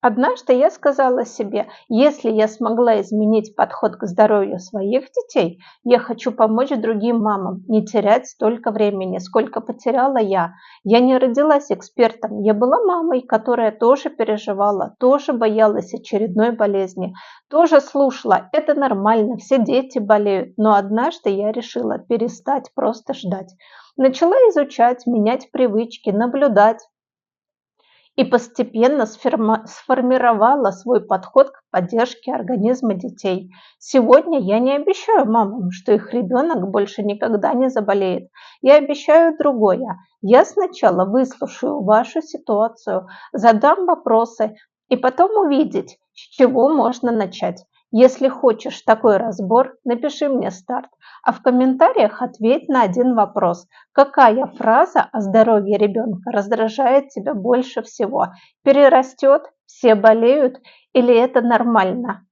Однажды я сказала себе, если я смогла изменить подход к здоровью своих детей, я хочу помочь другим мамам не терять столько времени, сколько потеряла я. Я не родилась экспертом, я была мамой, которая тоже переживала, тоже боялась очередной болезни, тоже слушала, это нормально, все дети болеют, но однажды я решила перестать просто ждать. Начала изучать, менять привычки, наблюдать и постепенно сформировала свой подход к поддержке организма детей. Сегодня я не обещаю мамам, что их ребенок больше никогда не заболеет. Я обещаю другое. Я сначала выслушаю вашу ситуацию, задам вопросы и потом увидеть, с чего можно начать. Если хочешь такой разбор, напиши мне старт, а в комментариях ответь на один вопрос. Какая фраза о здоровье ребенка раздражает тебя больше всего? Перерастет, все болеют или это нормально?